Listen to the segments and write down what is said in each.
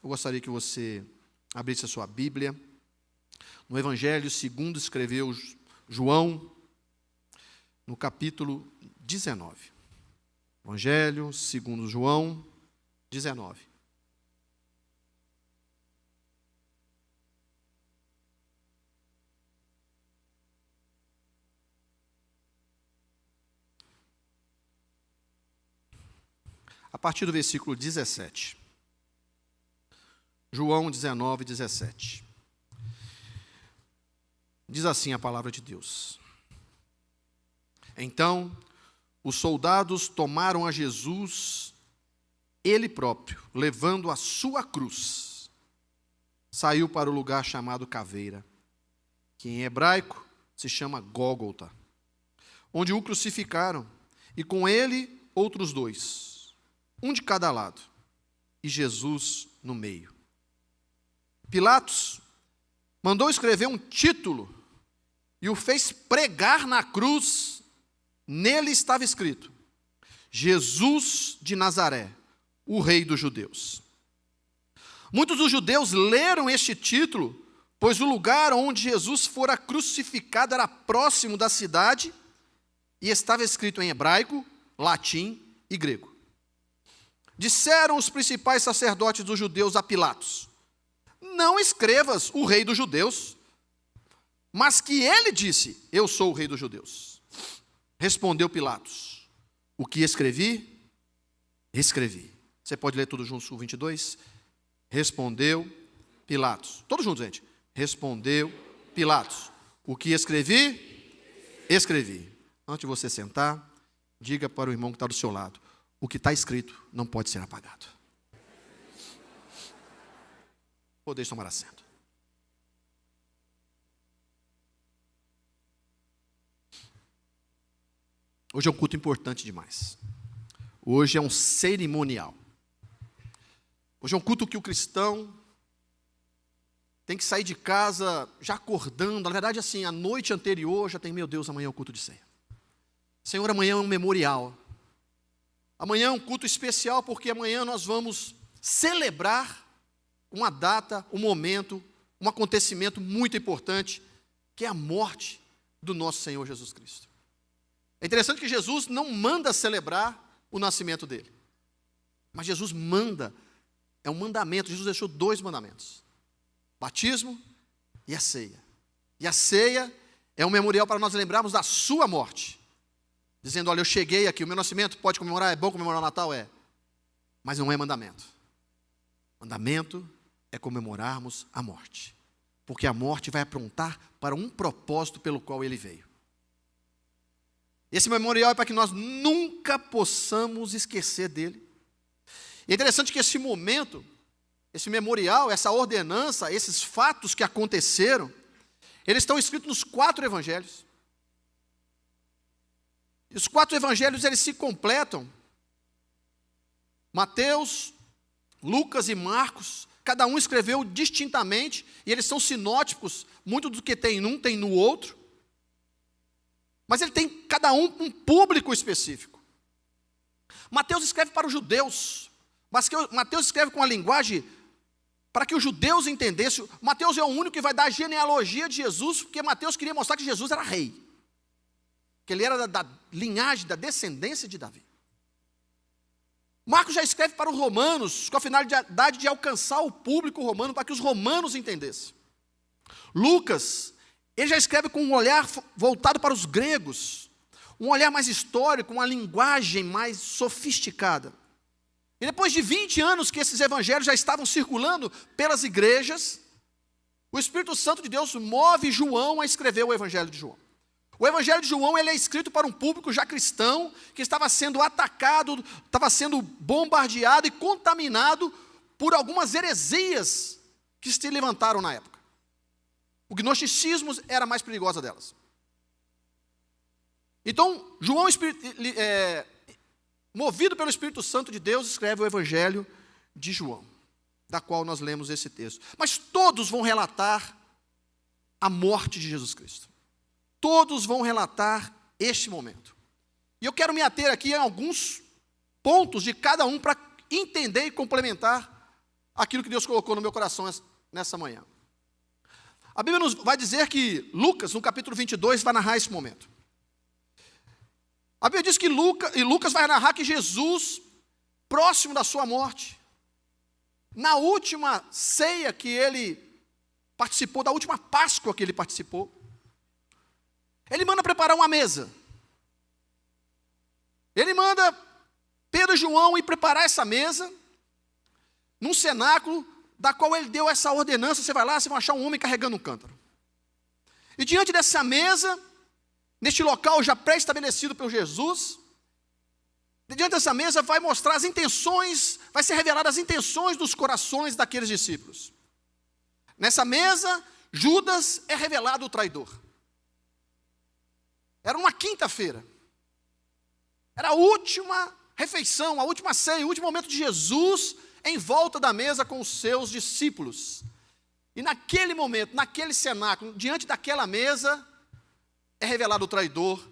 eu gostaria que você abrisse a sua Bíblia no Evangelho segundo escreveu João, no capítulo 19. Evangelho segundo João 19. A partir do versículo 17. João 19, 17. Diz assim a palavra de Deus. Então, os soldados tomaram a Jesus, ele próprio, levando a sua cruz, saiu para o lugar chamado Caveira, que em hebraico se chama Gólgota, onde o crucificaram, e com ele outros dois, um de cada lado, e Jesus no meio. Pilatos mandou escrever um título e o fez pregar na cruz. Nele estava escrito: Jesus de Nazaré, o Rei dos Judeus. Muitos dos judeus leram este título, pois o lugar onde Jesus fora crucificado era próximo da cidade e estava escrito em hebraico, latim e grego. Disseram os principais sacerdotes dos judeus a Pilatos: não escrevas o Rei dos Judeus, mas que ele disse: eu sou o Rei dos Judeus. Respondeu Pilatos: o que escrevi, escrevi. Você pode ler tudo junto, 22? Respondeu Pilatos. Todos juntos, gente. Respondeu Pilatos: o que escrevi, escrevi. Antes de você sentar, diga para o irmão que está do seu lado: o que está escrito não pode ser apagado. Podeis tomar assento. Hoje é um culto importante demais. Hoje é um cerimonial. Hoje é um culto que o cristão tem que sair de casa já acordando. Na verdade, assim, a noite anterior já tem: meu Deus, amanhã é o culto de ceia. Senhor, amanhã é um memorial. Amanhã é um culto especial, porque amanhã nós vamos celebrar uma data, um momento, um acontecimento muito importante, que é a morte do nosso Senhor Jesus Cristo. É interessante que Jesus não manda celebrar o nascimento dele, mas Jesus manda, é um mandamento. Jesus deixou 2 mandamentos: batismo e a ceia. E a ceia é um memorial para nós lembrarmos da sua morte, dizendo: olha, eu cheguei aqui, o meu nascimento pode comemorar, é bom comemorar o Natal, é, mas não é mandamento. Mandamento é comemorarmos a morte, porque a morte vai apontar para um propósito pelo qual ele veio. Esse memorial é para que nós nunca possamos esquecer dele. E é interessante que esse momento, esse memorial, essa ordenança, esses fatos que aconteceram, eles estão escritos nos 4 evangelhos. E os 4 evangelhos, eles se completam. Mateus, Lucas e Marcos, cada um escreveu distintamente, e eles são sinóticos, muito do que tem num tem no outro. Mas ele tem, cada um público específico. Mateus escreve para os judeus, mas Mateus escreve com a linguagem para que os judeus entendessem. Mateus é o único que vai dar a genealogia de Jesus, porque Mateus queria mostrar que Jesus era rei, que ele era da linhagem, da descendência de Davi. Marcos já escreve para os romanos, com a finalidade de alcançar o público romano, para que os romanos entendessem. Lucas, ele já escreve com um olhar voltado para os gregos, um olhar mais histórico, uma linguagem mais sofisticada. E depois de 20 anos que esses evangelhos já estavam circulando pelas igrejas, o Espírito Santo de Deus move João a escrever o evangelho de João. O evangelho de João, ele é escrito para um público já cristão, que estava sendo atacado, estava sendo bombardeado e contaminado por algumas heresias que se levantaram na época. O gnosticismo era a mais perigosa delas. Então, João, movido pelo Espírito Santo de Deus, escreve o evangelho de João, da qual nós lemos esse texto. Mas todos vão relatar a morte de Jesus Cristo. Todos vão relatar este momento. E eu quero me ater aqui em alguns pontos de cada um para entender e complementar aquilo que Deus colocou no meu coração nessa manhã. A Bíblia nos vai dizer que Lucas, no capítulo 22, vai narrar esse momento. A Bíblia diz que Lucas vai narrar que Jesus, próximo da sua morte, na última ceia que ele participou, da última Páscoa que ele participou, ele manda preparar uma mesa. Ele manda Pedro e João ir preparar essa mesa, num cenáculo, da qual ele deu essa ordenança. Você vai lá, você vai achar um homem carregando um cântaro. E diante dessa mesa, neste local já pré-estabelecido por Jesus, diante dessa mesa vai mostrar as intenções, vai ser revelada as intenções dos corações daqueles discípulos. Nessa mesa, Judas é revelado o traidor. Era uma quinta-feira. Era a última refeição, a última ceia, o último momento de Jesus em volta da mesa com os seus discípulos. E naquele momento, naquele cenáculo, diante daquela mesa, é revelado o traidor.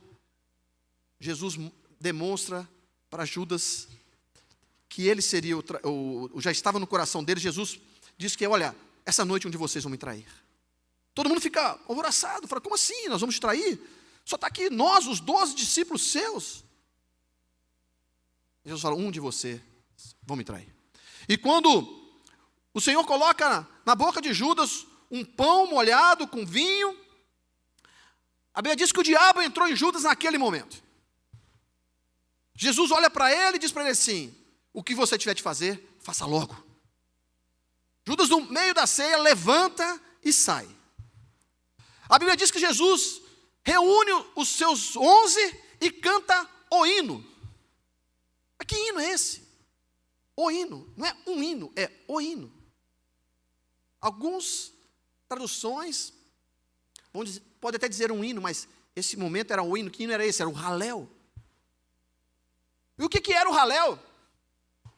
Jesus demonstra para Judas que ele seria já estava no coração dele. Jesus diz que, olha, essa noite um de vocês vão me trair. Todo mundo fica alvoroçado, fala, como assim, nós vamos trair? Só está aqui nós, os 12 discípulos seus. Jesus fala, um de vocês vão me trair. E quando o Senhor coloca na boca de Judas um pão molhado com vinho, a Bíblia diz que o diabo entrou em Judas naquele momento. Jesus olha para ele e diz para ele assim, o que você tiver de fazer, faça logo. Judas, no meio da ceia, levanta e sai. A Bíblia diz que Jesus reúne os seus 11 e canta o hino. Mas que hino é esse? O hino, não é um hino, é o hino. Algumas traduções pode até dizer um hino, mas esse momento era o hino. Que hino era esse? Era o Halel. E o que era o Halel?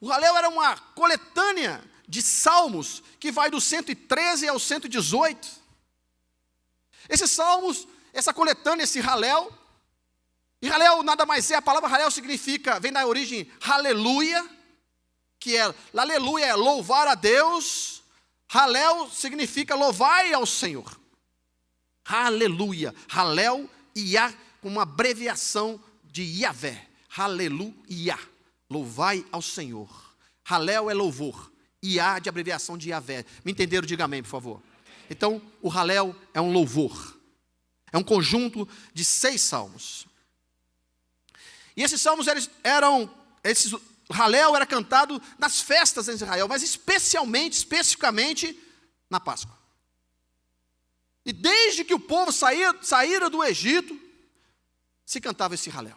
O Halel era uma coletânea de salmos que vai do 113 ao 118. Esses salmos, essa coletânea, esse Halel, e Halel nada mais é, a palavra Halel significa, vem da origem aleluia, que é, aleluia é louvar a Deus, Halel significa louvai ao Senhor. Aleluia, Halel, Iá, com uma abreviação de Iavé, aleluia, louvai ao Senhor. Halel é louvor, Iá de abreviação de Iavé. Me entenderam? Diga amém, por favor. Então, o Halel é um louvor, é um conjunto de 6 salmos. E esses salmos Halel era cantado nas festas em Israel, mas especificamente na Páscoa. E desde que o povo saíra do Egito, se cantava esse Halel.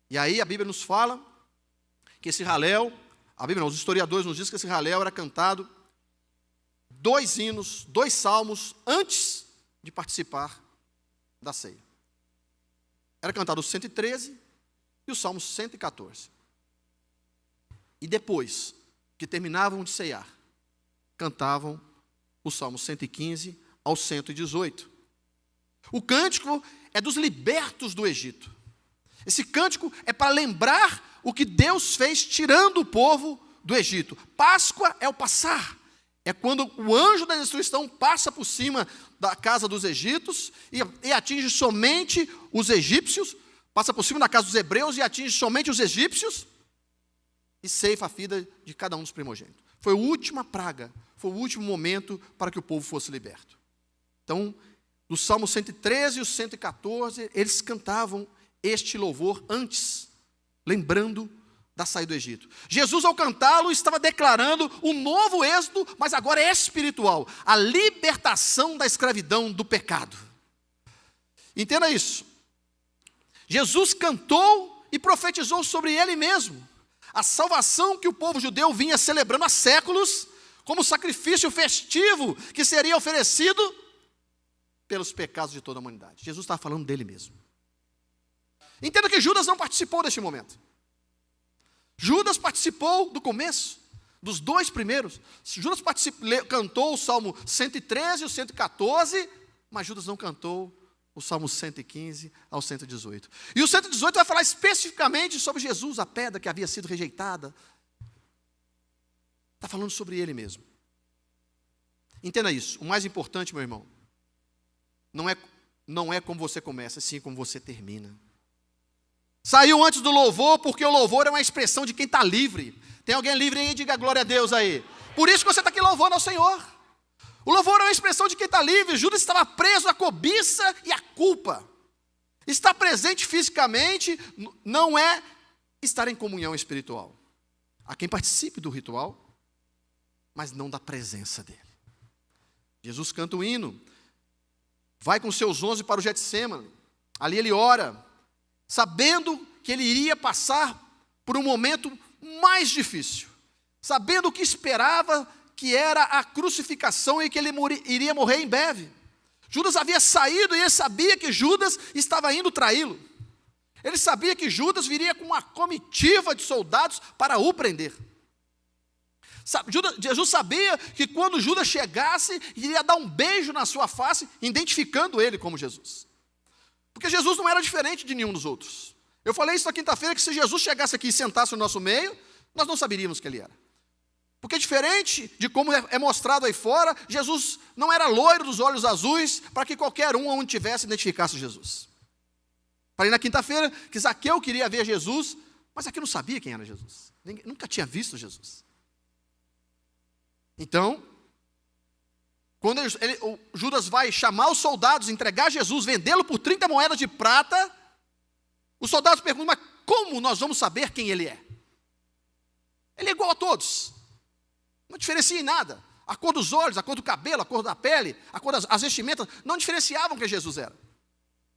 E aí a Bíblia nos fala que esse Halel, a Bíblia não, os historiadores nos dizem que esse Halel era cantado 2 hinos, 2 salmos antes de participar da ceia. Era cantado o 113 e o Salmo 114. E depois que terminavam de ceiar, cantavam o Salmo 115 ao 118. O cântico é dos libertos do Egito. Esse cântico é para lembrar o que Deus fez tirando o povo do Egito. Páscoa é o passar. É quando o anjo da destruição passa por cima da casa dos egípcios e atinge somente os egípcios, passa por cima da casa dos hebreus e atinge somente os egípcios e ceifa a vida de cada um dos primogênitos. Foi a última praga, foi o último momento para que o povo fosse liberto. Então, no Salmo 113 e o 114, eles cantavam este louvor antes, lembrando da saída do Egito. Jesus, ao cantá-lo, estava declarando um novo êxodo, mas agora é espiritual, a libertação da escravidão do pecado. Entenda isso. Jesus cantou e profetizou sobre ele mesmo a salvação que o povo judeu vinha celebrando há séculos, como sacrifício festivo que seria oferecido pelos pecados de toda a humanidade. Jesus estava falando dele mesmo. Entenda que Judas não participou deste momento. Judas participou do começo, dos 2 primeiros. Judas cantou o Salmo 113 e o 114, mas Judas não cantou o Salmo 115 ao 118. E o 118 vai falar especificamente sobre Jesus, a pedra que havia sido rejeitada. Está falando sobre ele mesmo. Entenda isso. O mais importante, meu irmão, não é como você começa, sim como você termina. Saiu antes do louvor, porque o louvor é uma expressão de quem está livre. Tem alguém livre aí? Diga glória a Deus aí. Por isso que você está aqui louvando ao Senhor. O louvor é uma expressão de quem está livre. Judas estava preso à cobiça e à culpa. Estar presente fisicamente não é estar em comunhão espiritual. Há quem participe do ritual, mas não da presença dele. Jesus canta o hino, vai com seus 11 para o Getsêmani. Ali ele ora, sabendo que ele iria passar por um momento mais difícil, sabendo o que esperava, que era a crucificação e que ele iria morrer em breve. Judas havia saído e ele sabia que Judas estava indo traí-lo. Ele sabia que Judas viria com uma comitiva de soldados para o prender. Jesus sabia que quando Judas chegasse, iria dar um beijo na sua face, identificando ele como Jesus. Porque Jesus não era diferente de nenhum dos outros. Eu falei isso na quinta-feira, que se Jesus chegasse aqui e sentasse no nosso meio, nós não saberíamos que ele era. Porque diferente de como é mostrado aí fora, Jesus não era loiro dos olhos azuis, para que qualquer um onde tivesse identificasse Jesus. Falei na quinta-feira que Zaqueu queria ver Jesus, mas Zaqueu não sabia quem era Jesus. Nunca tinha visto Jesus. Então, quando o Judas vai chamar os soldados, entregar Jesus, vendê-lo por 30 moedas de prata, os soldados perguntam, mas como nós vamos saber quem ele é? Ele é igual a todos. Não diferencia em nada. A cor dos olhos, a cor do cabelo, a cor da pele, a cor das vestimentas, não diferenciavam quem Jesus era.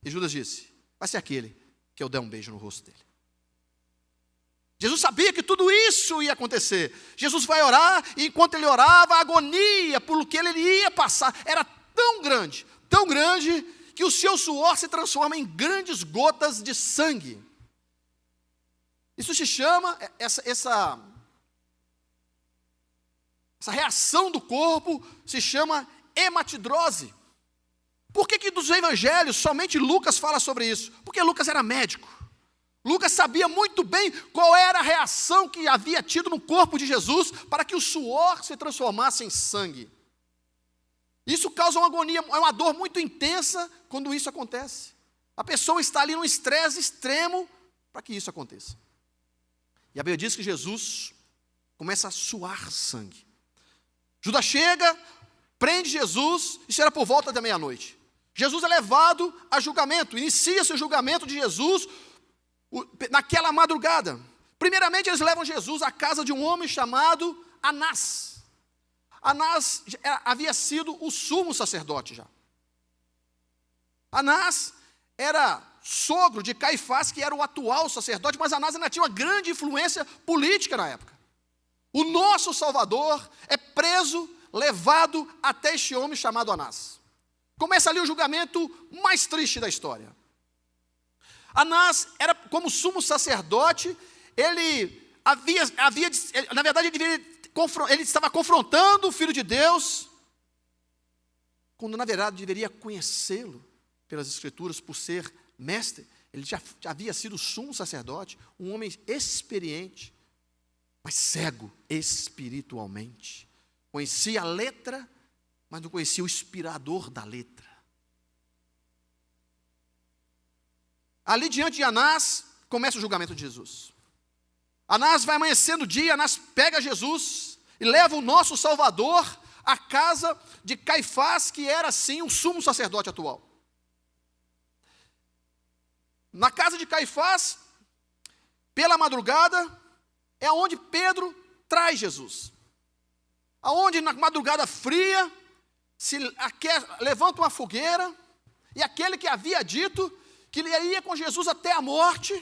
E Judas disse, vai ser aquele que eu der um beijo no rosto dele. Jesus sabia que tudo isso ia acontecer. Jesus vai orar, e enquanto ele orava, a agonia por que ele ia passar era tão grande, que o seu suor se transforma em grandes gotas de sangue. Isso se chama, essa reação do corpo se chama hematidrose. Por que dos evangelhos somente Lucas fala sobre isso? Porque Lucas era médico. Lucas sabia muito bem qual era a reação que havia tido no corpo de Jesus para que o suor se transformasse em sangue. Isso causa uma agonia, é uma dor muito intensa quando isso acontece. A pessoa está ali num estresse extremo para que isso aconteça. E a Bíblia diz que Jesus começa a suar sangue. Judas chega, prende Jesus, isso era por volta da meia-noite. Jesus é levado a julgamento, inicia-se o julgamento de Jesus naquela madrugada. Primeiramente eles levam Jesus à casa de um homem chamado Anás. Anás havia sido o sumo sacerdote já. Anás era sogro de Caifás, que era o atual sacerdote, mas Anás ainda tinha uma grande influência política na época. O nosso Salvador é preso, levado até este homem chamado Anás. Começa ali o julgamento mais triste da história. Anás era como sumo sacerdote, ele na verdade ele estava confrontando o Filho de Deus, quando na verdade deveria conhecê-lo pelas Escrituras, por ser mestre. Ele já havia sido sumo sacerdote, um homem experiente, mas cego espiritualmente. Conhecia a letra, mas não conhecia o inspirador da letra. Ali diante de Anás, começa o julgamento de Jesus. Anás vai amanhecendo o dia, Anás pega Jesus e leva o nosso Salvador à casa de Caifás, que era assim o sumo sacerdote atual. Na casa de Caifás, pela madrugada, é onde Pedro traz Jesus. Aonde na madrugada fria, levanta uma fogueira, e aquele que havia dito que ele iria com Jesus até a morte,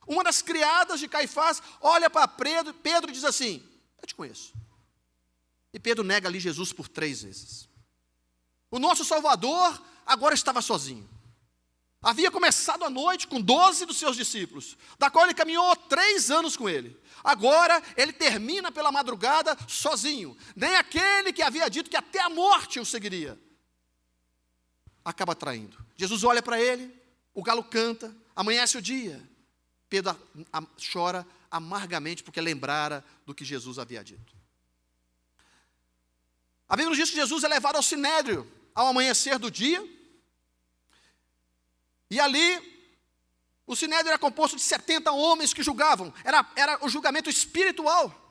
uma das criadas de Caifás, olha para Pedro e diz assim, eu te conheço. E Pedro nega ali Jesus por 3 vezes. O nosso Salvador agora estava sozinho. Havia começado a noite com 12 dos seus discípulos, da qual ele caminhou 3 anos com ele. Agora ele termina pela madrugada sozinho. Nem aquele que havia dito que até a morte o seguiria acaba traindo. Jesus olha para ele, o galo canta, amanhece o dia. Pedro chora amargamente porque lembrara do que Jesus havia dito. A Bíblia nos diz que Jesus é levado ao sinédrio ao amanhecer do dia. E ali, o sinédrio era composto de 70 homens que julgavam. Era o julgamento espiritual.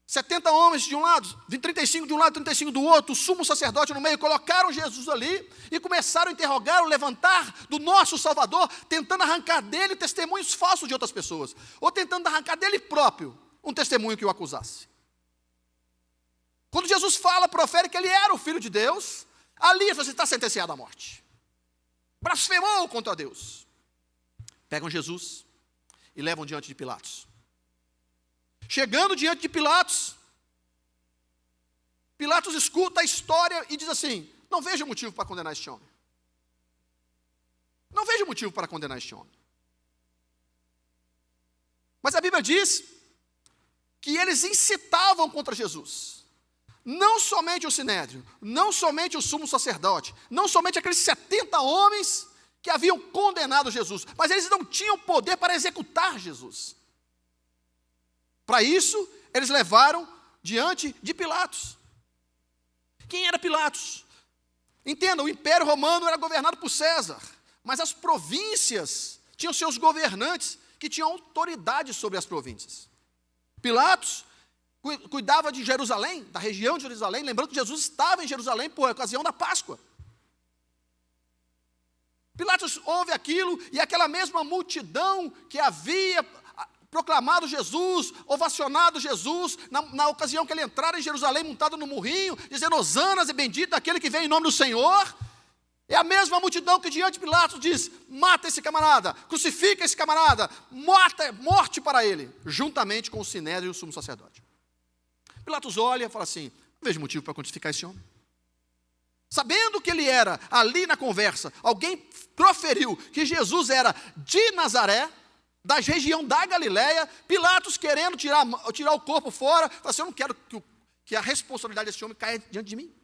70 homens de um lado, 35 de um lado, 35 do outro, o sumo sacerdote no meio, colocaram Jesus ali e começaram a interrogar, levantar do nosso Salvador, tentando arrancar dele testemunhos falsos de outras pessoas, ou tentando arrancar dele próprio um testemunho que o acusasse. Quando Jesus fala, profere que ele era o Filho de Deus, ali você está sentenciado à morte. Blasfemou contra Deus. Pegam Jesus e levam diante de Pilatos. Chegando diante de Pilatos, Pilatos escuta a história e diz assim: não vejo motivo para condenar este homem. Não vejo motivo para condenar este homem. Mas a Bíblia diz que eles incitavam contra Jesus. Não somente o sinédrio, não somente o sumo sacerdote, não somente aqueles 70 homens que haviam condenado Jesus, mas eles não tinham poder para executar Jesus. Para isso, eles levaram diante de Pilatos. Quem era Pilatos? Entenda, o Império Romano era governado por César, mas as províncias tinham seus governantes que tinham autoridade sobre as províncias. Pilatos cuidava de Jerusalém, da região de Jerusalém, lembrando que Jesus estava em Jerusalém por ocasião da Páscoa. Pilatos ouve aquilo e aquela mesma multidão que havia proclamado Jesus, ovacionado Jesus, na ocasião que ele entrara em Jerusalém montado no murrinho, dizendo: Hosanas e bendito aquele que vem em nome do Senhor. É a mesma multidão que diante de Pilatos diz: mata esse camarada, crucifica esse camarada, morte para ele, juntamente com o sinédrio e o sumo sacerdote. Pilatos olha e fala assim: não vejo motivo para crucificar esse homem. Sabendo que ele era, ali na conversa, alguém proferiu que Jesus era de Nazaré, da região da Galileia, Pilatos querendo tirar o corpo fora, falou assim: eu não quero que a responsabilidade desse homem caia diante de mim.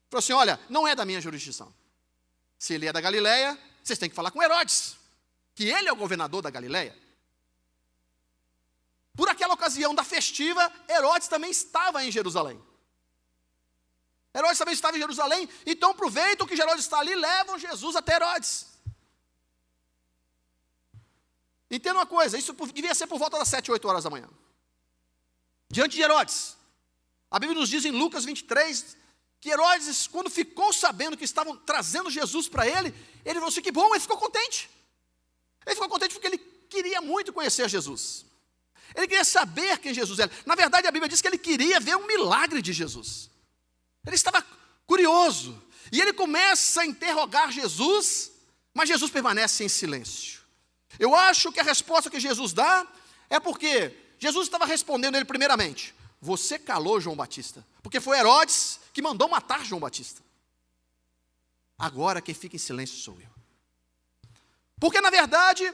Falou assim: olha, não é da minha jurisdição. Se ele é da Galileia, vocês têm que falar com Herodes, que ele é o governador da Galileia. Por aquela ocasião da festiva, Herodes também estava em Jerusalém. Herodes também estava em Jerusalém, então aproveitam que Herodes está ali e levam Jesus até Herodes. Entenda uma coisa, isso devia ser por volta das 7, 8 horas da manhã. Diante de Herodes, a Bíblia nos diz em Lucas 23, que Herodes, quando ficou sabendo que estavam trazendo Jesus para ele falou assim: que bom, ele ficou contente. Ele ficou contente porque ele queria muito conhecer Jesus. Ele queria saber quem Jesus era. Na verdade, a Bíblia diz que ele queria ver um milagre de Jesus. Ele estava curioso. E ele começa a interrogar Jesus, mas Jesus permanece em silêncio. Eu acho que a resposta que Jesus dá é porque Jesus estava respondendo ele primeiramente: você calou João Batista, porque foi Herodes que mandou matar João Batista. Agora quem fica em silêncio sou eu. Porque na verdade,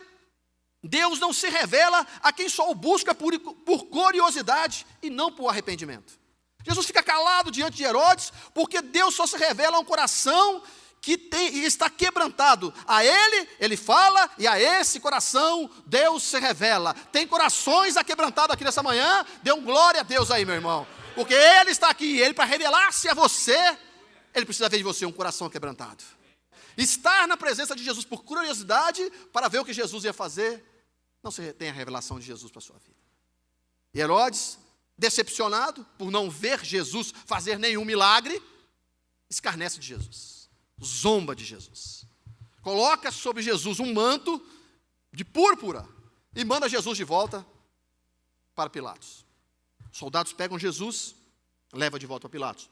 Deus não se revela a quem só o busca por curiosidade e não por arrependimento. Jesus fica calado diante de Herodes, porque Deus só se revela a um coração que está quebrantado. A ele fala, e a esse coração Deus se revela. Tem corações aquebrantados aqui nessa manhã? Dê um glória a Deus aí, meu irmão. Porque Ele está aqui, Ele para revelar-se a você, Ele precisa ver de você um coração quebrantado. Estar na presença de Jesus por curiosidade, para ver o que Jesus ia fazer, não se tem a revelação de Jesus para a sua vida. E Herodes, decepcionado por não ver Jesus fazer nenhum milagre, escarnece de Jesus, zomba de Jesus, coloca sobre Jesus um manto de púrpura e manda Jesus de volta para Pilatos. Os soldados pegam Jesus, levam de volta para Pilatos.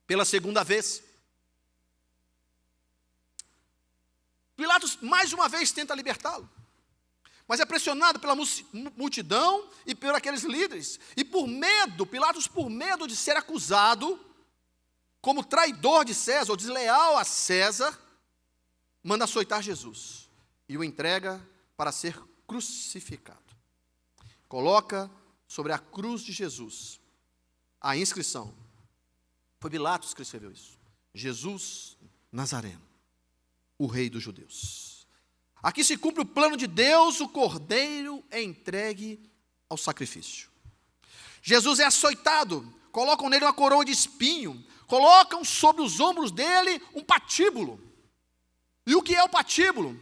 Pela segunda vez, Pilatos mais uma vez tenta libertá-lo, mas é pressionado pela multidão e por aqueles líderes. E Pilatos, por medo de ser acusado como traidor de César, ou desleal a César, manda açoitar Jesus e o entrega para ser crucificado. Coloca sobre a cruz de Jesus a inscrição. Foi Pilatos que escreveu isso: Jesus Nazareno, o Rei dos Judeus. Aqui se cumpre o plano de Deus, o cordeiro é entregue ao sacrifício. Jesus é açoitado colocam nele uma coroa de espinho, colocam sobre os ombros dele um patíbulo. E o que é o patíbulo?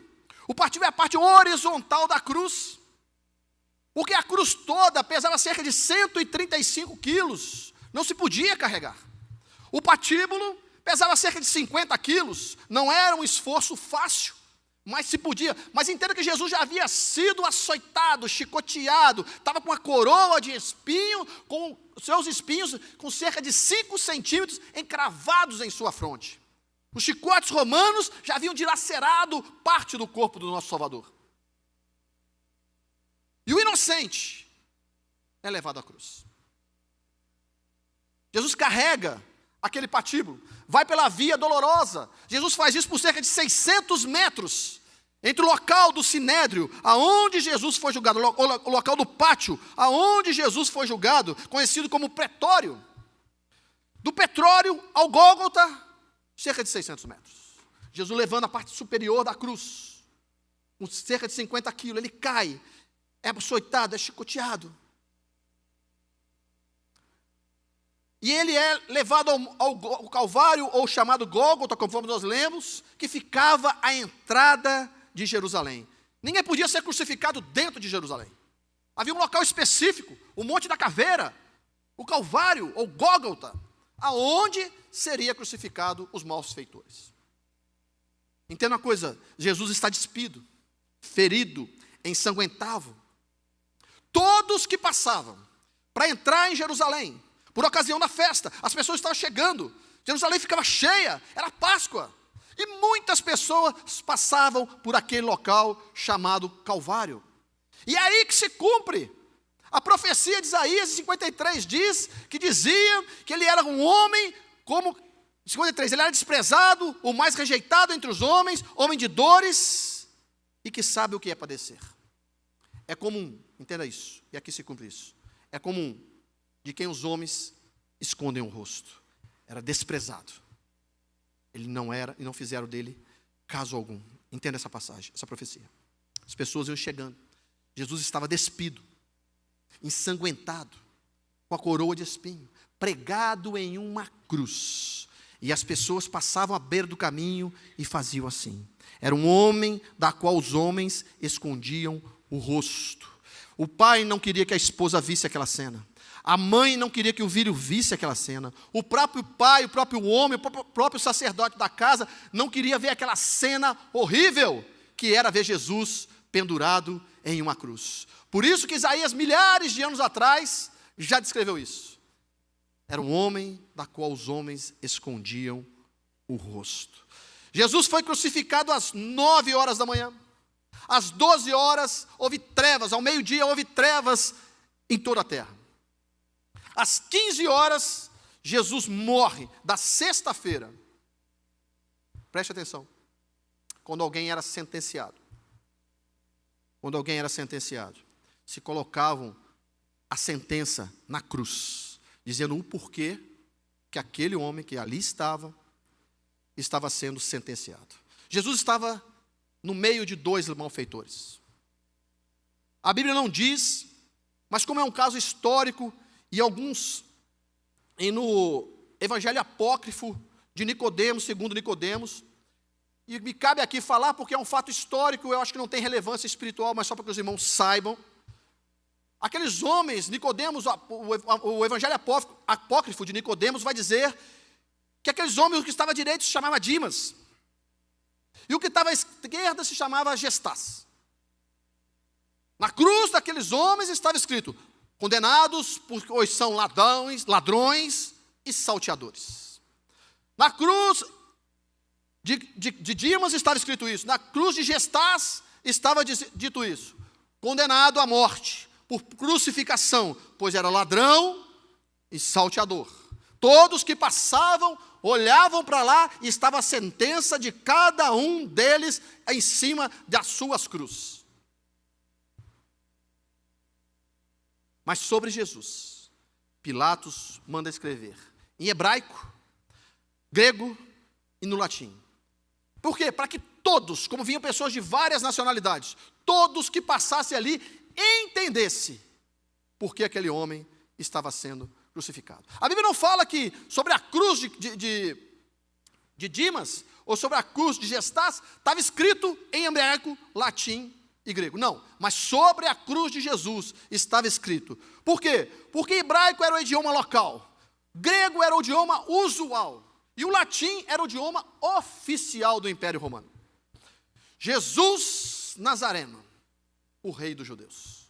O patíbulo é a parte horizontal da cruz. Porque a cruz toda pesava cerca de 135 quilos, não se podia carregar. O patíbulo pesava cerca de 50 quilos, não era um esforço fácil, mas se podia. Mas entenda que Jesus já havia sido açoitado, chicoteado, estava com uma coroa de espinho, com seus espinhos com cerca de 5 centímetros encravados em sua fronte. Os chicotes romanos já haviam dilacerado parte do corpo do nosso Salvador. E o inocente é levado à cruz. Jesus carrega aquele patíbulo, vai pela via dolorosa. Jesus faz isso por cerca de 600 metros, entre o local do sinédrio, aonde Jesus foi julgado, o local do pátio, aonde Jesus foi julgado, conhecido como pretório. Do pretório ao Gólgota, cerca de 600 metros. Jesus levando a parte superior da cruz, com cerca de 50 quilos, ele cai, é açoitado, é chicoteado. E ele é levado ao Calvário, ou chamado Gólgota, conforme nós lemos, que ficava à entrada de Jerusalém. Ninguém podia ser crucificado dentro de Jerusalém. Havia um local específico, o Monte da Caveira, o Calvário, ou Gólgota, aonde seria crucificado os malfeitores. Entenda uma coisa, Jesus está despido, ferido, ensanguentado. Todos que passavam para entrar em Jerusalém, por ocasião da festa, as pessoas estavam chegando, Jerusalém ficava cheia, era Páscoa, e muitas pessoas passavam por aquele local chamado Calvário. E é aí que se cumpre a profecia de Isaías 53, que dizia que ele era um homem como 53, ele era desprezado, o mais rejeitado entre os homens, homem de dores, e que sabe o que é padecer. É comum, entenda isso, e aqui se cumpre isso, é comum de quem os homens escondem o rosto. Era desprezado. Ele não era, e não fizeram dele caso algum. Entenda essa passagem, essa profecia. As pessoas iam chegando. Jesus estava despido, ensanguentado, com a coroa de espinho, pregado em uma cruz. E as pessoas passavam à beira do caminho e faziam assim. Era um homem da qual os homens escondiam o rosto. O pai não queria que a esposa visse aquela cena. A mãe não queria que o filho visse aquela cena. O próprio pai, o próprio homem, o próprio sacerdote da casa não queria ver aquela cena horrível que era ver Jesus pendurado em uma cruz. Por isso que Isaías, milhares de anos atrás, já descreveu isso. Era um homem da qual os homens escondiam o rosto. Jesus foi crucificado às 9 horas da manhã. Às 12 horas houve trevas, ao meio-dia houve trevas em toda a terra. Às 15 horas, Jesus morre, da sexta-feira. Preste atenção. Quando alguém era sentenciado. Quando alguém era sentenciado, se colocavam a sentença na cruz, dizendo o porquê que aquele homem que ali estava sendo sentenciado. Jesus estava no meio de 2 malfeitores. A Bíblia não diz, mas como é um caso histórico, e alguns, e no Evangelho apócrifo de Nicodemos, segundo Nicodemos, e me cabe aqui falar porque é um fato histórico, eu acho que não tem relevância espiritual, mas só para que os irmãos saibam. Aqueles homens, Nicodemos, o Evangelho apócrifo de Nicodemos vai dizer que aqueles homens, o que estava à direita se chamava Dimas, e o que estava à esquerda se chamava Gestás. Na cruz daqueles homens estava escrito: condenados, pois são ladrões e salteadores. Na cruz de Dimas estava escrito isso. Na cruz de Gestás estava dito isso: condenado à morte por crucificação, pois era ladrão e salteador. Todos que passavam olhavam para lá e estava a sentença de cada um deles em cima das suas cruzes. Mas sobre Jesus, Pilatos manda escrever em hebraico, grego e no latim. Por quê? Para que todos, como vinham pessoas de várias nacionalidades, todos que passassem ali entendessem por que aquele homem estava sendo crucificado. A Bíblia não fala que sobre a cruz de Dimas, ou sobre a cruz de Gestás, estava escrito em hebraico, latim e grego. Não, mas sobre a cruz de Jesus estava escrito. Por quê? Porque hebraico era o idioma local, grego era o idioma usual, e o latim era o idioma oficial do Império Romano. Jesus Nazareno, o rei dos judeus.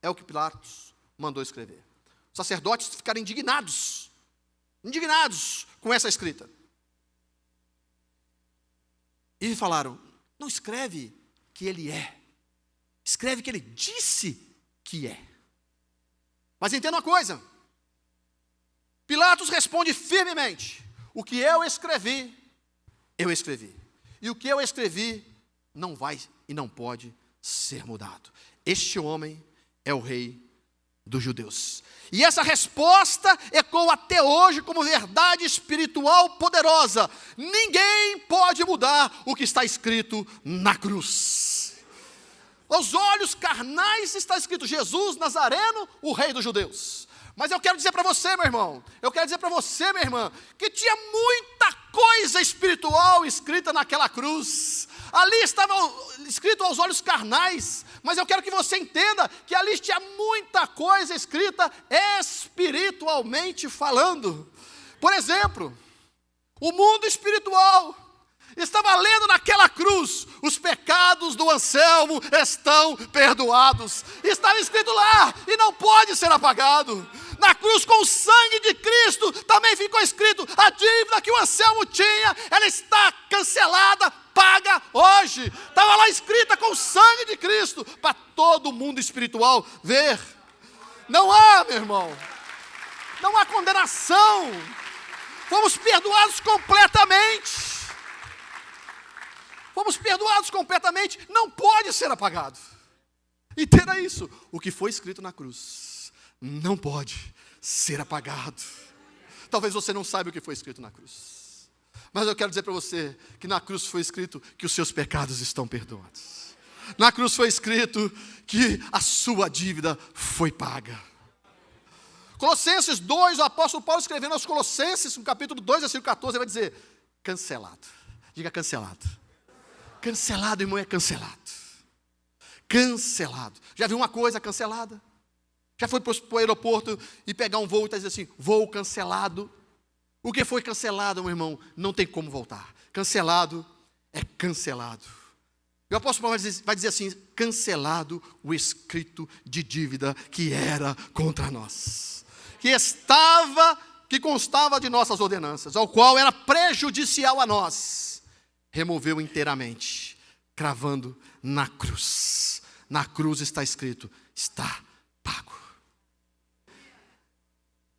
É o que Pilatos mandou escrever. Os sacerdotes ficaram indignados com essa escrita. E falaram, não escreve que ele é, escreve que ele disse que é. Mas entenda uma coisa, Pilatos responde firmemente, o que eu escrevi, e o que eu escrevi não vai e não pode ser mudado. Este homem é o rei dos judeus. E essa resposta ecoa até hoje como verdade espiritual poderosa. Ninguém pode mudar o que está escrito na cruz. Aos olhos carnais está escrito Jesus Nazareno, o rei dos judeus. Mas eu quero dizer para você, meu irmão, minha irmã, que tinha muita coisa espiritual escrita naquela cruz. Ali estava escrito aos olhos carnais, mas eu quero que você entenda que ali tinha muita coisa escrita espiritualmente falando. Por exemplo, o mundo espiritual estava lendo naquela cruz, os pecados do Anselmo estão perdoados. Estava escrito lá e não pode ser apagado. Na cruz, com o sangue de Cristo, também ficou escrito, a dívida que o Anselmo tinha, ela está cancelada, paga hoje. Estava lá escrita com o sangue de Cristo, para todo mundo espiritual ver. Não há, meu irmão, não há condenação. Fomos perdoados completamente. Fomos perdoados completamente, não pode ser apagado. Entenda isso, o que foi escrito na cruz não pode ser apagado. Talvez você não saiba o que foi escrito na cruz, mas eu quero dizer para você que na cruz foi escrito que os seus pecados estão perdoados. Na cruz foi escrito que a sua dívida foi paga. Colossenses 2, o apóstolo Paulo escrevendo aos Colossenses, no capítulo 2, versículo 14, ele vai dizer, cancelado. Diga cancelado. Cancelado, irmão, é cancelado. Cancelado. Já viu uma coisa cancelada? Já foi para o aeroporto e pegar um voo e está dizendo assim, voo cancelado. O que foi cancelado, meu irmão, não tem como voltar. Cancelado é cancelado. E o apóstolo Paulo vai dizer assim, cancelado o escrito de dívida que era contra nós. Que constava de nossas ordenanças, ao qual era prejudicial a nós. Removeu inteiramente, cravando na cruz. Na cruz está escrito, está pago.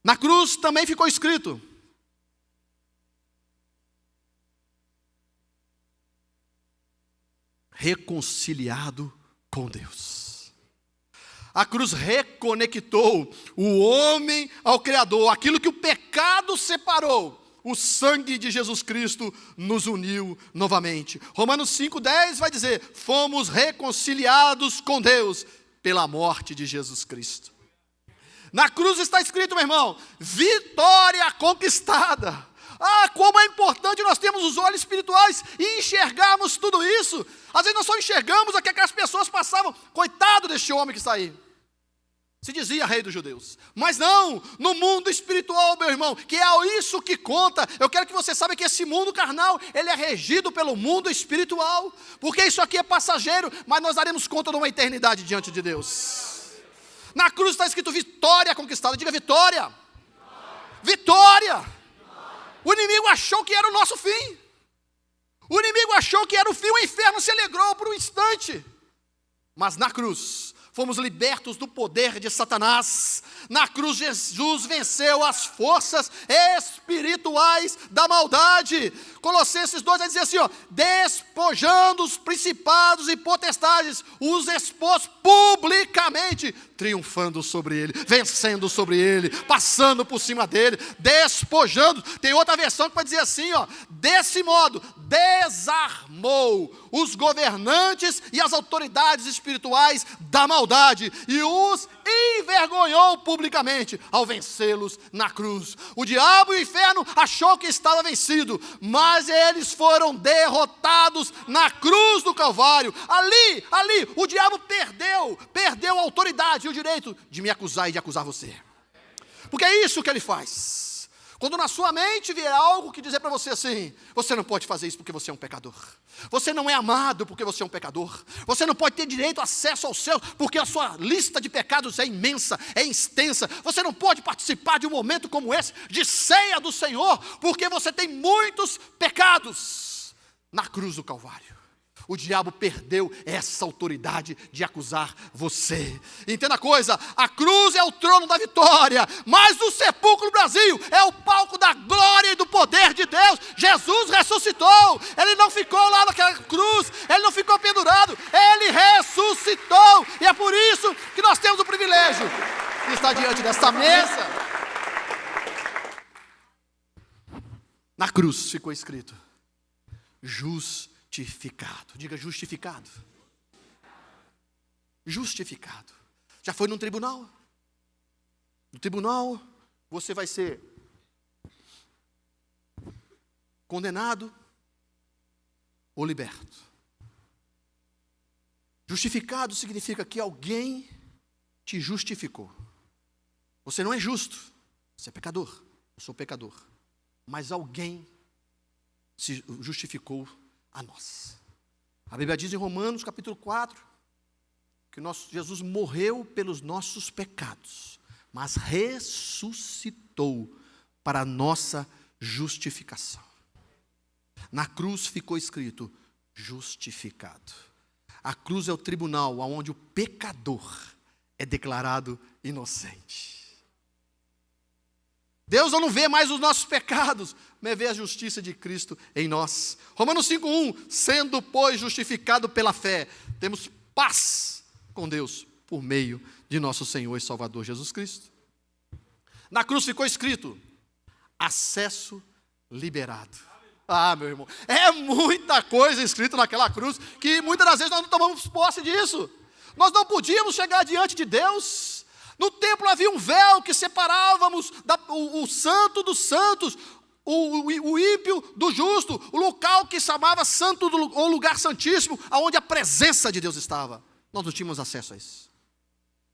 Na cruz também ficou escrito, reconciliado com Deus. A cruz reconectou o homem ao Criador, aquilo que o pecado separou. O sangue de Jesus Cristo nos uniu novamente. Romanos 5,10 vai dizer, fomos reconciliados com Deus pela morte de Jesus Cristo. Na cruz está escrito, meu irmão, vitória conquistada. Ah, como é importante nós termos os olhos espirituais e enxergarmos tudo isso. Às vezes nós só enxergamos aquilo que as pessoas passavam. Coitado deste homem que está aí. Se dizia rei dos judeus. Mas não, no mundo espiritual, meu irmão, que é isso que conta. Eu quero que você saiba que esse mundo carnal, ele é regido pelo mundo espiritual. Porque isso aqui é passageiro, mas nós daremos conta de uma eternidade diante de Deus. Na cruz está escrito vitória conquistada. Diga vitória. Vitória. O inimigo achou que era o nosso fim. O inimigo achou que era o fim. O inferno se alegrou por um instante. Mas na cruz fomos libertos do poder de Satanás. Na cruz Jesus venceu as forças espirituais da maldade. Colossenses 2 vai dizer assim, ó, despojando os principados e potestades, os expôs publicamente, triunfando sobre ele, vencendo sobre ele, passando por cima dele, despojando. Tem outra versão que vai dizer assim, ó, desse modo, desarmou os governantes e as autoridades espirituais da maldade e os envergonhou publicamente ao vencê-los na cruz. O diabo e o inferno achou que estava vencido, mas eles foram derrotados na cruz do Calvário. Ali, o diabo perdeu a autoridade e o direito de me acusar e de acusar você. Porque é isso que ele faz. Quando na sua mente vier algo que dizer para você assim: você não pode fazer isso porque você é um pecador. Você não é amado porque você é um pecador. Você não pode ter direito a acesso ao céu porque a sua lista de pecados é imensa, é extensa. Você não pode participar de um momento como esse, de ceia do Senhor, porque você tem muitos pecados. Na cruz do Calvário, o diabo perdeu essa autoridade de acusar você. Entenda a coisa: a cruz é o trono da vitória, mas o sepulcro Brasil é o palco da glória e do poder de Deus. Jesus ressuscitou, ele não ficou lá naquela cruz, ele não ficou pendurado, ele ressuscitou. E é por isso que nós temos o privilégio de estar diante dessa mesa. Na cruz ficou escrito: justificado. Diga: justificado. Justificado. Já foi num tribunal? No tribunal você vai ser condenado ou liberto. Justificado significa que alguém te justificou. Você não é justo, você é pecador, eu sou pecador, mas alguém se justificou a nós. A Bíblia diz em Romanos capítulo 4 que Jesus morreu pelos nossos pecados, mas ressuscitou para a nossa justificação. Na cruz ficou escrito: justificado. A cruz é o tribunal onde o pecador é declarado inocente. Deus não vê mais os nossos pecados, mas vê a justiça de Cristo em nós. Romanos 5:1, sendo, pois, justificado pela fé, temos paz com Deus por meio de nosso Senhor e Salvador Jesus Cristo. Na cruz ficou escrito: acesso liberado. Ah, meu irmão, é muita coisa escrita naquela cruz, que muitas das vezes nós não tomamos posse disso. Nós não podíamos chegar diante de Deus. No templo havia um véu que separávamos o santo dos santos, o ímpio do justo, o local que chamava santo ou lugar santíssimo, onde a presença de Deus estava. Nós não tínhamos acesso a isso.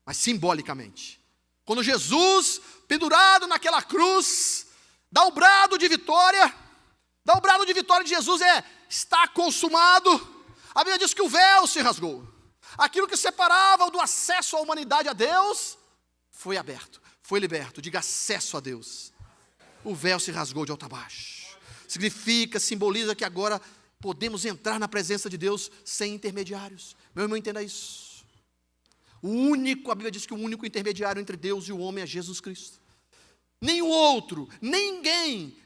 Mas simbolicamente, quando Jesus, pendurado naquela cruz, dá o brado de vitória de Jesus está consumado. A Bíblia diz que o véu se rasgou. Aquilo que separava do acesso à humanidade a Deus foi aberto, foi liberto. Diga: acesso a Deus. O véu se rasgou de alto a baixo. Simboliza que agora podemos entrar na presença de Deus sem intermediários. Meu irmão, entenda isso. A Bíblia diz que o único intermediário entre Deus e o homem é Jesus Cristo. Nenhum outro, ninguém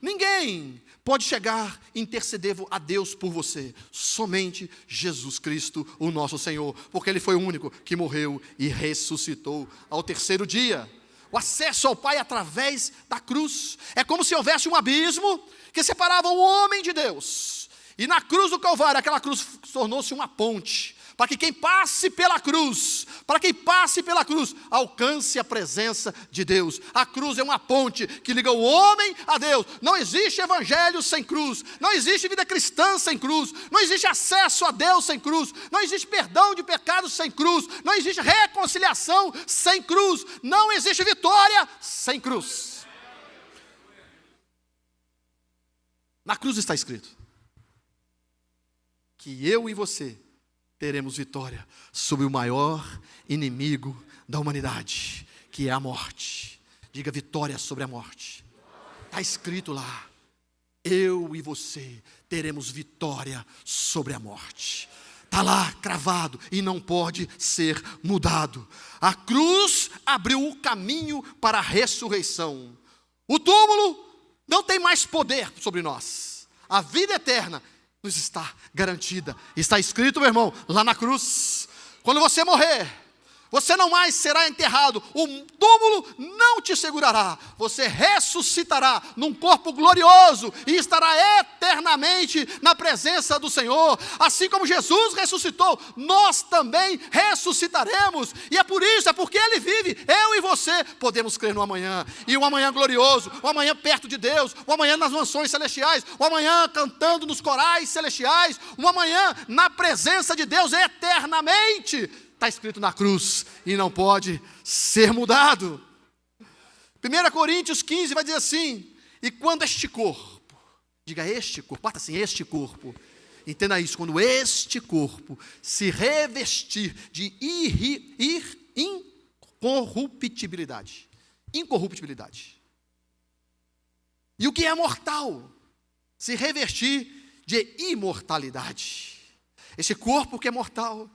pode chegar e interceder a Deus por você. Somente Jesus Cristo, o nosso Senhor, porque Ele foi o único que morreu e ressuscitou ao terceiro dia. O acesso ao Pai através da cruz. É como se houvesse um abismo que separava o homem de Deus. E na cruz do Calvário, aquela cruz tornou-se uma ponte, para que quem passe pela cruz, alcance a presença de Deus. A cruz é uma ponte que liga o homem a Deus. Não existe evangelho sem cruz, não existe vida cristã sem cruz, não existe acesso a Deus sem cruz, não existe perdão de pecados sem cruz, não existe reconciliação sem cruz, não existe vitória sem cruz. Na cruz está escrito que eu e você teremos vitória sobre o maior inimigo da humanidade, que é a morte. Diga: vitória sobre a morte. Está escrito lá: eu e você teremos vitória sobre a morte. Está lá cravado e não pode ser mudado. A cruz abriu o caminho para a ressurreição. O túmulo não tem mais poder sobre nós. A vida eterna nos está garantida. Está escrito, meu irmão, lá na cruz: quando você morrer, Você não mais será enterrado, o túmulo não te segurará, você ressuscitará num corpo glorioso e estará eternamente na presença do Senhor. Assim como Jesus ressuscitou, nós também ressuscitaremos, e é por isso, é porque Ele vive, eu e você podemos crer no amanhã, e um amanhã glorioso, um amanhã perto de Deus, um amanhã nas mansões celestiais, um amanhã cantando nos corais celestiais, um amanhã na presença de Deus eternamente. Está escrito na cruz e não pode ser mudado. 1 Coríntios 15 vai dizer assim: e quando este corpo, diga este corpo, bota assim, este corpo, entenda isso, quando este corpo se revestir de incorruptibilidade, e o que é mortal, se revestir de imortalidade. Esse corpo que é mortal,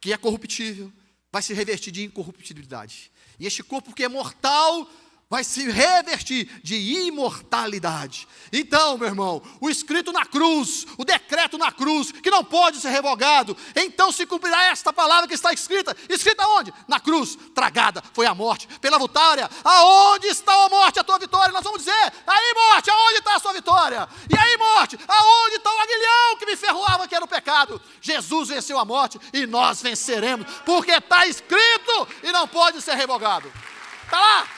que é corruptível, vai se revestir de incorruptibilidade. E este corpo que é mortal vai se revestir de imortalidade. Então, meu irmão, o escrito na cruz, o decreto na cruz, que não pode ser revogado, então se cumprirá esta palavra que está escrita. Escrita onde? Na cruz. Tragada foi a morte pela vitória. Aonde está a morte, a tua vitória? Nós vamos dizer: aí morte, aonde está a sua vitória? E aí morte, aonde está o aguilhão que me ferroava, que era o pecado? Jesus venceu a morte e nós venceremos, porque está escrito e não pode ser revogado. Está lá.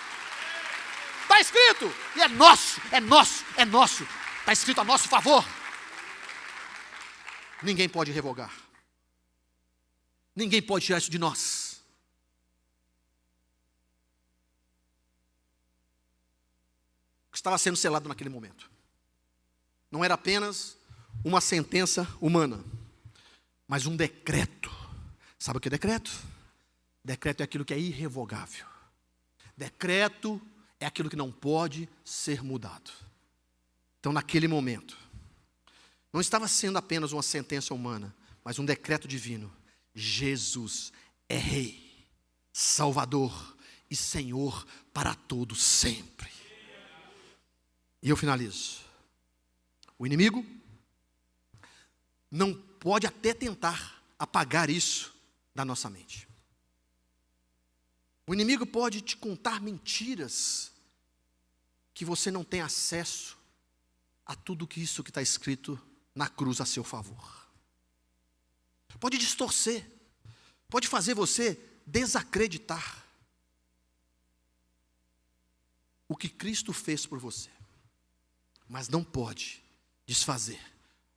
Está escrito, e é nosso, é nosso, é nosso. Está escrito a nosso favor. Ninguém pode revogar. Ninguém pode tirar isso de nós. O que estava sendo selado naquele momento não era apenas uma sentença humana, mas um decreto. Sabe o que é decreto? Decreto é aquilo que é irrevogável. Decreto é aquilo que não pode ser mudado. Então, naquele momento, não estava sendo apenas uma sentença humana, mas um decreto divino. Jesus é Rei, Salvador e Senhor para todo sempre. E eu finalizo. O inimigo não pode até tentar apagar isso da nossa mente. O inimigo pode te contar mentiras que você não tem acesso a tudo isso que está escrito na cruz a seu favor. Pode distorcer, pode fazer você desacreditar o que Cristo fez por você, mas não pode desfazer,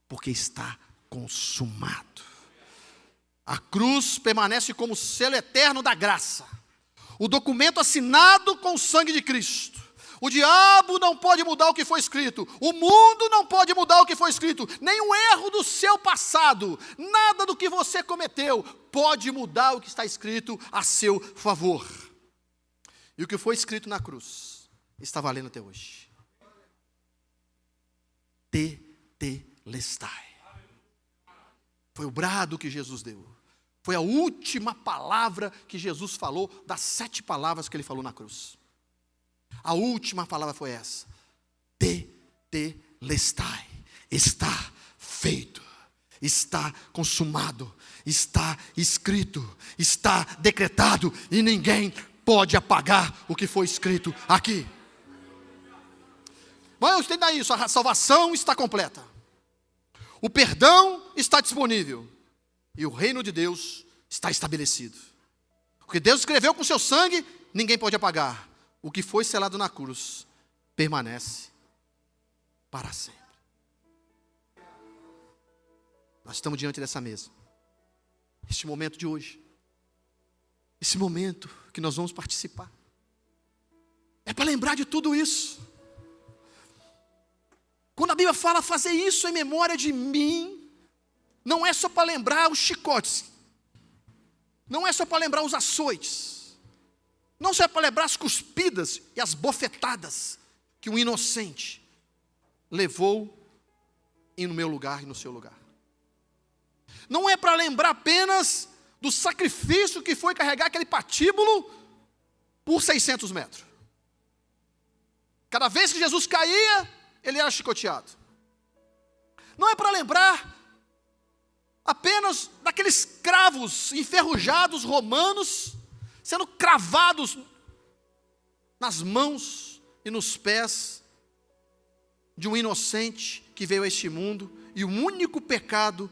porque está consumado. A cruz permanece como selo eterno da graça, o documento assinado com o sangue de Cristo. O diabo não pode mudar o que foi escrito, o mundo não pode mudar o que foi escrito, nenhum erro do seu passado, nada do que você cometeu pode mudar o que está escrito a seu favor. E o que foi escrito na cruz está valendo até hoje. Tetelestai. Foi o brado que Jesus deu. Foi a última palavra que Jesus falou das 7 palavras que ele falou na cruz. A última palavra foi essa: tetelestai. Está feito, está consumado, está escrito, está decretado, e ninguém pode apagar o que foi escrito aqui. Mas entenda isso: a salvação está completa, o perdão está disponível e o reino de Deus está estabelecido. O que Deus escreveu com seu sangue, ninguém pode apagar. O que foi selado na cruz permanece para sempre. Nós estamos diante dessa mesa. Este momento de hoje, esse momento que nós vamos participar, é para lembrar de tudo isso. Quando a Bíblia fala fazer isso em memória de mim, não é só para lembrar os chicotes, não é só para lembrar os açoites, não só é para lembrar as cuspidas e as bofetadas que um inocente levou no meu lugar e no seu lugar. Não é para lembrar apenas do sacrifício que foi carregar aquele patíbulo por 600 metros. Cada vez que Jesus caía, ele era chicoteado. Não é para lembrar apenas daqueles cravos enferrujados romanos sendo cravados nas mãos e nos pés de um inocente que veio a este mundo, e o único pecado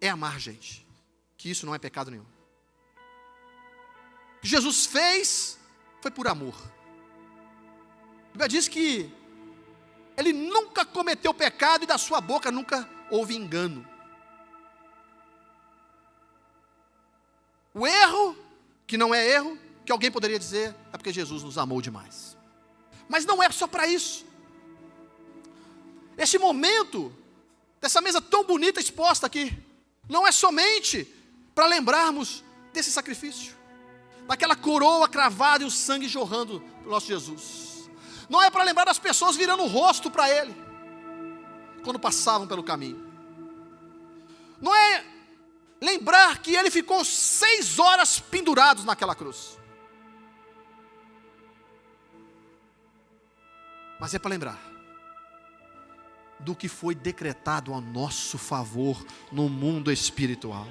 é amar gente, que isso não é pecado nenhum. O que Jesus fez foi por amor. A Bíblia diz que ele nunca cometeu pecado e da sua boca nunca houve engano. O erro, que não é erro, que alguém poderia dizer, é porque Jesus nos amou demais. Mas não é só para isso. Este momento, dessa mesa tão bonita exposta aqui, não é somente para lembrarmos desse sacrifício, daquela coroa cravada e o sangue jorrando do nosso Jesus. Não é para lembrar das pessoas virando o rosto para Ele, quando passavam pelo caminho. Não é lembrar que Ele ficou 6 horas pendurado naquela cruz. Mas é para lembrar do que foi decretado a nosso favor no mundo espiritual.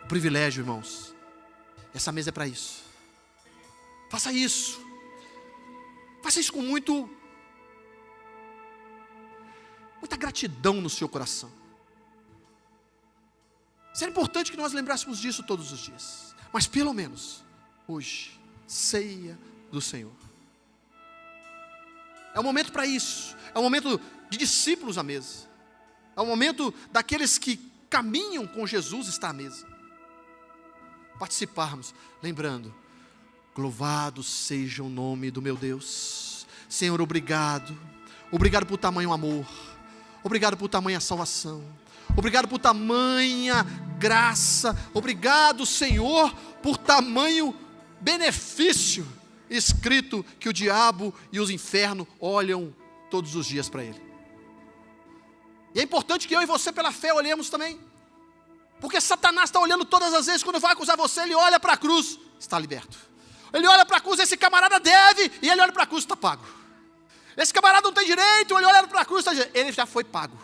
O privilégio, irmãos, essa mesa é para isso. Faça isso. Faça isso com muita gratidão no seu coração. Seria importante que nós lembrássemos disso todos os dias. Mas pelo menos, hoje, ceia do Senhor. É um momento para isso. É um momento de discípulos à mesa. É um momento daqueles que caminham com Jesus estar à mesa. Participarmos, lembrando, louvado seja o nome do meu Deus. Senhor, obrigado. Obrigado por tamanho amor. Obrigado por tamanha salvação. Obrigado por tamanha graça. Obrigado, Senhor, por tamanho benefício escrito que o diabo e os infernos olham todos os dias para ele. E é importante que eu e você pela fé olhemos também, porque Satanás está olhando todas as vezes. Quando vai acusar você, ele olha para a cruz, está liberto. Ele olha para a cruz, esse camarada deve, e ele olha para a cruz, está pago. Esse camarada não tem direito, ele olha para a cruz, está dizendo, ele já foi pago.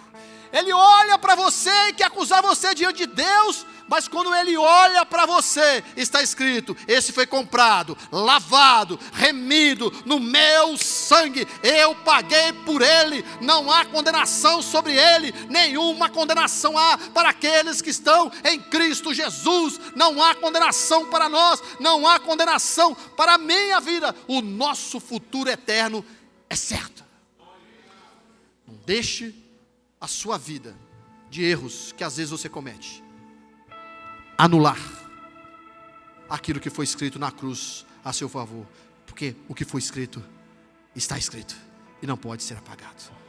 Ele olha para você e quer acusar você diante de Deus, mas quando ele olha para você, está escrito, esse foi comprado, lavado, remido no meu sangue, eu paguei por ele, não há condenação sobre ele, nenhuma condenação há para aqueles que estão em Cristo Jesus, não há condenação para nós, não há condenação para a minha vida, o nosso futuro eterno é certo. Não deixe a sua vida de erros que às vezes você comete anular aquilo que foi escrito na cruz a seu favor, porque o que foi escrito está escrito e não pode ser apagado.